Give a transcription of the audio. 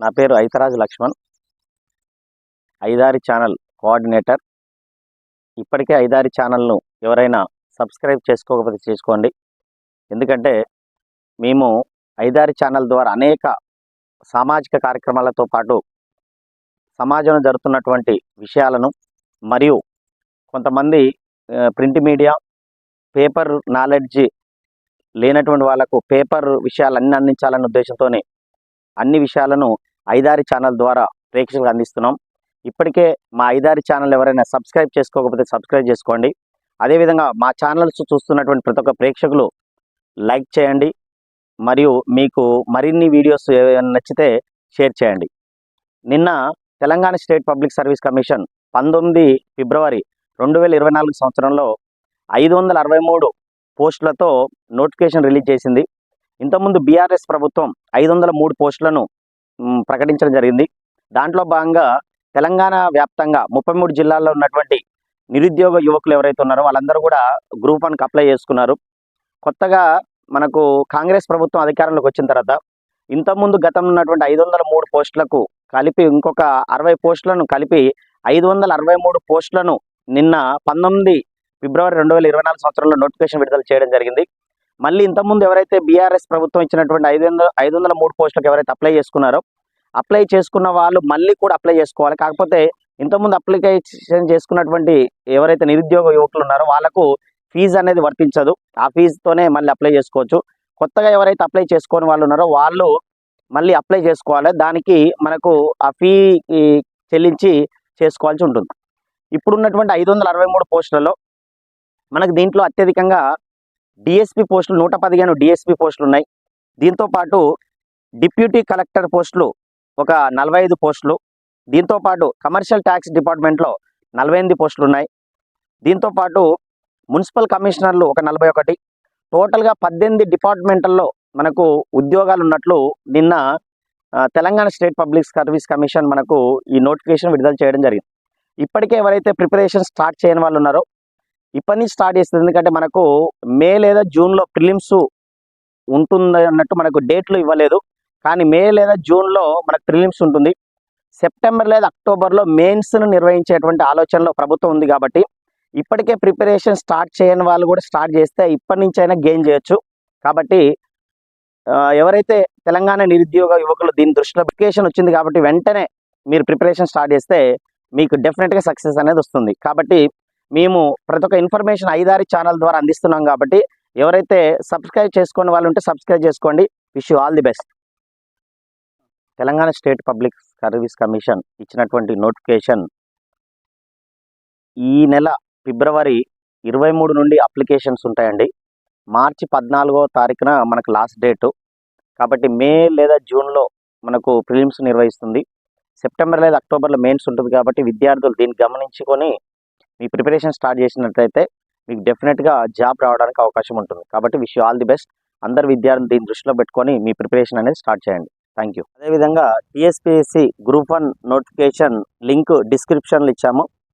నా పేరు Aitharaju Laxman, ఐదారి channel coordinator. ఇప్పటికే ఐదారి ఛానల్ను ఎవరైనా సబ్స్క్రైబ్ చేసుకోకపోతే చేసుకోండి. ఎందుకంటే మేము ఐదారి ఛానల్ ద్వారా అనేక సామాజిక కార్యక్రమాలతో పాటు సమాజంలో జరుగుతున్నటువంటి విషయాలను మరియు కొంతమంది ప్రింట్ మీడియా పేపర్ నాలెడ్జ్ లేనటువంటి వాళ్ళకు పేపర్ విషయాలన్నీ అందించాలనే ఉద్దేశంతోనే అన్ని విషయాలను ఐదారి ఛానల్ ద్వారా ప్రేక్షకులకు అందిస్తున్నాం. ఇప్పటికే మా ఐదారి ఛానల్ ఎవరైనా సబ్స్క్రైబ్ చేసుకోకపోతే సబ్స్క్రైబ్ చేసుకోండి. అదేవిధంగా మా ఛానల్స్ చూస్తున్నటువంటి ప్రతి ఒక్క ప్రేక్షకులు లైక్ చేయండి, మరియు మీకు మరిన్ని వీడియోస్ ఏమైనా నచ్చితే షేర్ చేయండి. నిన్న Telangana state public service commission 19 ఫిబ్రవరి 2024 సంవత్సరంలో 563 పోస్టులతో నోటిఫికేషన్ రిలీజ్ చేసింది. ఇంతకుముందు బీఆర్ఎస్ ప్రభుత్వం 503 పోస్టులను ప్రకటించడం జరిగింది. దాంట్లో భాగంగా తెలంగాణ వ్యాప్తంగా 33 జిల్లాల్లో ఉన్నటువంటి నిరుద్యోగ యువకులు ఎవరైతే ఉన్నారో వాళ్ళందరూ కూడా గ్రూప్ 1కి అప్లై చేసుకున్నారు. కొత్తగా మనకు కాంగ్రెస్ ప్రభుత్వం అధికారంలోకి వచ్చిన తర్వాత ఇంతకుముందు గతంలో ఉన్నటువంటి 503 పోస్టులకు కలిపి ఇంకొక 60 పోస్టులను కలిపి 563 పోస్టులను నిన్న 19 ఫిబ్రవరి 2024 సంవత్సరంలో నోటిఫికేషన్ విడుదల చేయడం జరిగింది. మళ్ళీ ఇంతకుముందు ఎవరైతే బీఆర్ఎస్ ప్రభుత్వం ఇచ్చినటువంటి 503 పోస్టులకు ఎవరైతే అప్లై చేసుకున్న వాళ్ళు మళ్ళీ కూడా అప్లై చేసుకోవాలి. కాకపోతే ఇంతకుముందు అప్లికేషన్ చేసుకున్నటువంటి ఎవరైతే నిరుద్యోగ యువకులు ఉన్నారో వాళ్ళకు ఫీజు అనేది వర్తించదు. ఆ ఫీజుతోనే మళ్ళీ అప్లై చేసుకోవచ్చు. కొత్తగా ఎవరైతే అప్లై చేసుకొని వాళ్ళు ఉన్నారో వాళ్ళు మళ్ళీ అప్లై చేసుకోవాలి. దానికి మనకు ఆ ఫీ చెల్లించి చేసుకోవాల్సి ఉంటుంది. ఇప్పుడున్నటువంటి 563 పోస్టులలో మనకు దీంట్లో అత్యధికంగా డిఎస్పి పోస్టులు 115 డిఎస్పి పోస్టులు ఉన్నాయి. దీంతోపాటు డిప్యూటీ కలెక్టర్ పోస్టులు ఒక 45 పోస్టులు, దీంతోపాటు కమర్షియల్ ట్యాక్స్ డిపార్ట్మెంట్లో 48 పోస్టులు ఉన్నాయి. దీంతోపాటు మున్సిపల్ కమిషనర్లు ఒక 41, టోటల్గా 18 డిపార్ట్మెంట్లలో మనకు ఉద్యోగాలు ఉన్నట్లు నిన్న Telangana state public service commission మనకు ఈ నోటిఫికేషన్ విడుదల చేయడం జరిగింది. ఇప్పటికే ఎవరైతే ప్రిపరేషన్ స్టార్ట్ చేయని వాళ్ళు ఉన్నారో ఇప్పటి నుంచి స్టార్ట్ చేస్తుంది. ఎందుకంటే మనకు మే లేదా జూన్లో ప్రిలిమ్స్ ఉంటుంది అన్నట్టు మనకు డేట్లు ఇవ్వలేదు, కానీ మే లేదా జూన్లో మనకు ప్రిలిమ్స్ ఉంటుంది. సెప్టెంబర్ లేదా అక్టోబర్లో మెయిన్స్ను నిర్వహించేటువంటి ఆలోచనలో ప్రభుత్వం ఉంది. కాబట్టి ఇప్పటికే ప్రిపరేషన్ స్టార్ట్ చేయని వాళ్ళు కూడా స్టార్ట్ చేస్తే ఇప్పటి నుంచి అయినా గెయిన్ చేయొచ్చు. కాబట్టి ఎవరైతే తెలంగాణ నిరుద్యోగ యువకులు దీని దృష్టిలో అప్లికేషన్ వచ్చింది కాబట్టి వెంటనే మీరు ప్రిపరేషన్ స్టార్ట్ చేస్తే మీకు డెఫినెట్గా సక్సెస్ అనేది వస్తుంది. కాబట్టి మేము ప్రతి ఒక్క ఇన్ఫర్మేషన్ ఐదారి ఛానల్ ద్వారా అందిస్తున్నాం. కాబట్టి ఎవరైతే సబ్స్క్రైబ్ చేసుకునే వాళ్ళు ఉంటే సబ్స్క్రైబ్ చేసుకోండి. Wish you all the best. Telangana state public service commission ఇచ్చినటువంటి నోటిఫికేషన్ ఈ నెల ఫిబ్రవరి 23 నుండి అప్లికేషన్స్ ఉంటాయండి. మార్చి 14వ తారీఖున మనకు లాస్ట్ డేటు. కాబట్టి మే లేదా జూన్లో మనకు ప్రిలిమ్స్ నిర్వహిస్తుంది. సెప్టెంబర్ లేదా అక్టోబర్లో మెయిన్స్ ఉంటుంది. కాబట్టి విద్యార్థులు దీన్ని గమనించుకొని మీ ప్రిపరేషన్ స్టార్ట్ చేసినట్లయితే మీకు డెఫినెట్గా జాబ్ రావడానికి అవకాశం ఉంటుంది. కాబట్టి wish you all the best. అందరు విద్యార్థులు దీన్ని దృష్టిలో పెట్టుకొని మీ ప్రిపరేషన్ అనేది స్టార్ట్ చేయండి. Thank you. అదేవిధంగా టీఎస్పీఎస్సీ గ్రూప్ 1 నోటిఫికేషన్ లింక్ డిస్క్రిప్షన్లో ఇచ్చాము.